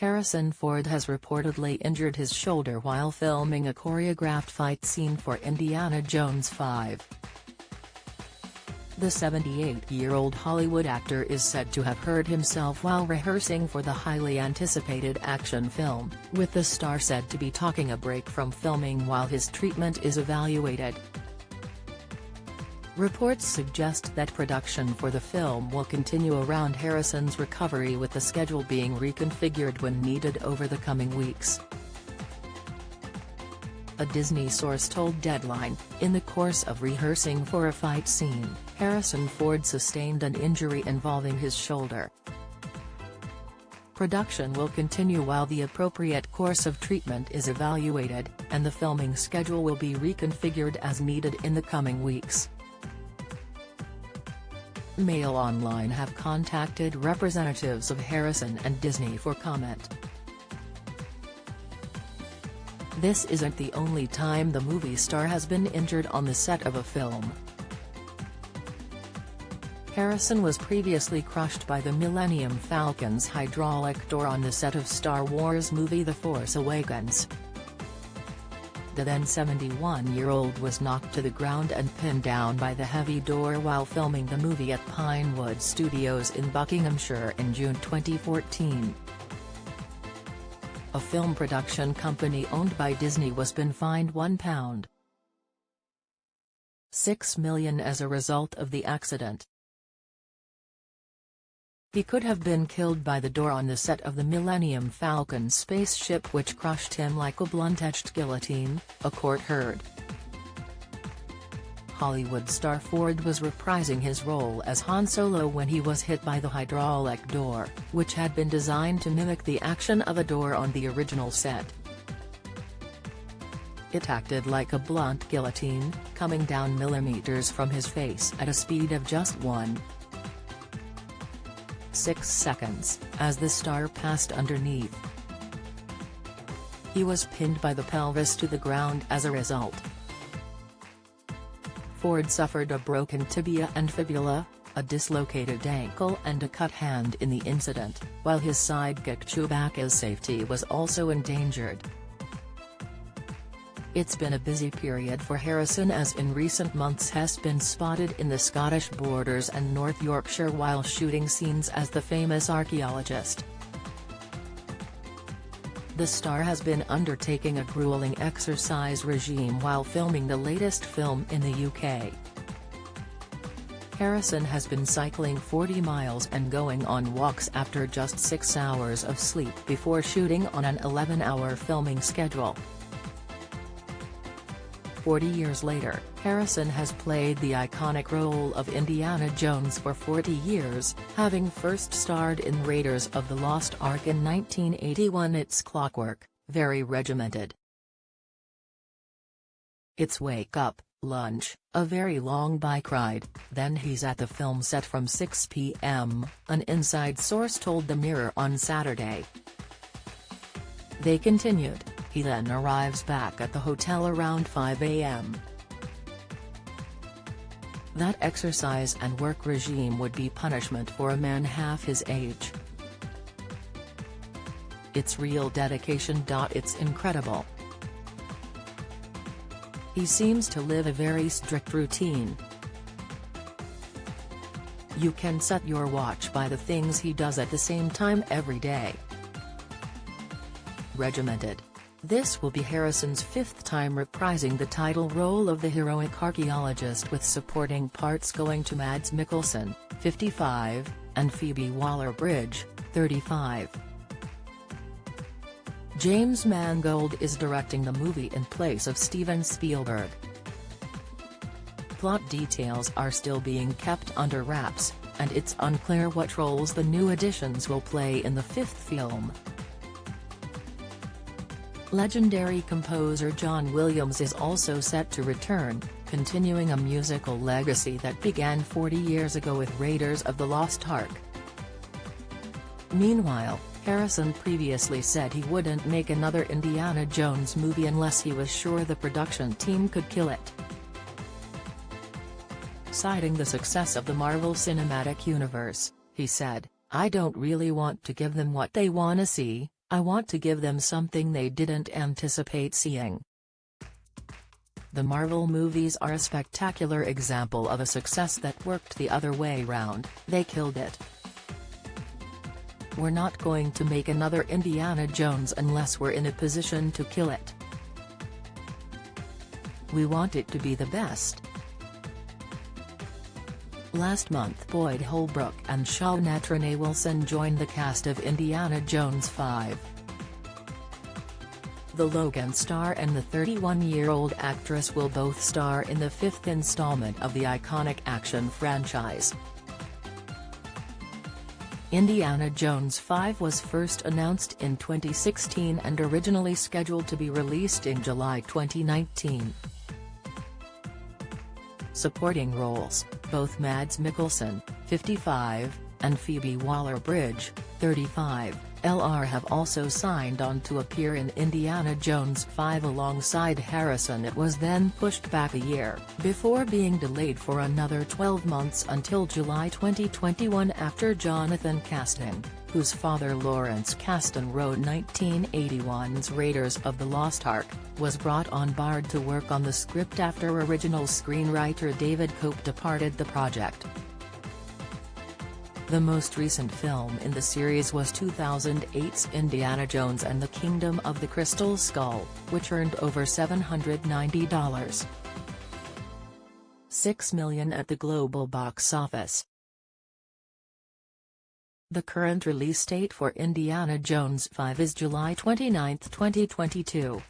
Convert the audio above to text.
Harrison Ford has reportedly injured his shoulder while filming a choreographed fight scene for Indiana Jones 5. The 78-year-old Hollywood actor is said to have hurt himself while rehearsing for the highly anticipated action film, with the star said to be taking a break from filming while his treatment is evaluated. Reports suggest that production for the film will continue around Harrison's recovery, with the schedule being reconfigured when needed over the coming weeks. A Disney source told Deadline, in the course of rehearsing for a fight scene, Harrison Ford sustained an injury involving his shoulder. Production will continue while the appropriate course of treatment is evaluated, and the filming schedule will be reconfigured as needed in the coming weeks. Mail Online have contacted representatives of Harrison and Disney for comment. This isn't the only time the movie star has been injured on the set of a film. Harrison was previously crushed by the Millennium Falcon's hydraulic door on the set of Star Wars movie The Force Awakens. The then 71-year-old was knocked to the ground and pinned down by the heavy door while filming the movie at Pinewood Studios in Buckinghamshire in June 2014. A film production company owned by Disney was been fined £1.6 million as a result of the accident. He could have been killed by the door on the set of the Millennium Falcon spaceship, which crushed him like a blunt-edged guillotine, a court heard. Hollywood star Ford was reprising his role as Han Solo when he was hit by the hydraulic door, which had been designed to mimic the action of a door on the original set. It acted like a blunt guillotine, coming down millimeters from his face at a speed of just 1.6 seconds, as the star passed underneath. He was pinned by the pelvis to the ground as a result. Ford suffered a broken tibia and fibula, a dislocated ankle and a cut hand in the incident, while his sidekick Chewbacca's safety was also endangered. It's been a busy period for Harrison, as in recent months has been spotted in the Scottish borders and North Yorkshire while shooting scenes as the famous archaeologist. The star has been undertaking a grueling exercise regime while filming the latest film in the UK. Harrison has been cycling 40 miles and going on walks after just 6 hours of sleep before shooting on an 11-hour filming schedule. 40 years later, Harrison has played the iconic role of Indiana Jones for 40 years, having first starred in Raiders of the Lost Ark in 1981. It's clockwork, very regimented. It's wake up, lunch, a very long bike ride, then he's at the film set from 6 p.m., an inside source told the Mirror on Saturday. They continued, he then arrives back at the hotel around 5 a.m. That exercise and work regime would be punishment for a man half his age. It's real dedication. It's incredible. He seems to live a very strict routine. You can set your watch by the things he does at the same time every day. Regimented. This will be Harrison's 5th time reprising the title role of the heroic archaeologist, with supporting parts going to Mads Mikkelsen, 55, and Phoebe Waller-Bridge, 35. James Mangold is directing the movie in place of Steven Spielberg. Plot details are still being kept under wraps, and it's unclear what roles the new additions will play in the 5th film. Legendary composer John Williams is also set to return, continuing a musical legacy that began 40 years ago with Raiders of the Lost Ark. Meanwhile, Harrison previously said he wouldn't make another Indiana Jones movie unless he was sure the production team could kill it. Citing the success of the Marvel Cinematic Universe, he said, "I don't really want to give them what they wanna see, I want to give them something they didn't anticipate seeing. The Marvel movies are a spectacular example of a success that worked the other way round. They killed it. We're not going to make another Indiana Jones unless we're in a position to kill it. We want it to be the best. Last month Boyd Holbrook and Shauna Taylor-Wilson joined the cast of Indiana Jones 5. The Logan star and the 31-year-old actress will both star in the fifth installment of the iconic action franchise. Indiana Jones 5 was first announced in 2016 and originally scheduled to be released in July 2019. Supporting roles, both Mads Mikkelsen, 55, and Phoebe Waller-Bridge, 35, Lr have also signed on to appear in Indiana Jones 5 alongside Harrison. It was then pushed back a year, before being delayed for another 12 months until July 2021 after Jonathan Kasdan, whose father Lawrence Kasdan wrote 1981's Raiders of the Lost Ark, was brought on board to work on the script after original screenwriter David Koepp departed the project. The most recent film in the series was 2008's Indiana Jones and the Kingdom of the Crystal Skull, which earned over $790.6 million at the global box office. The current release date for Indiana Jones 5 is July 29, 2022.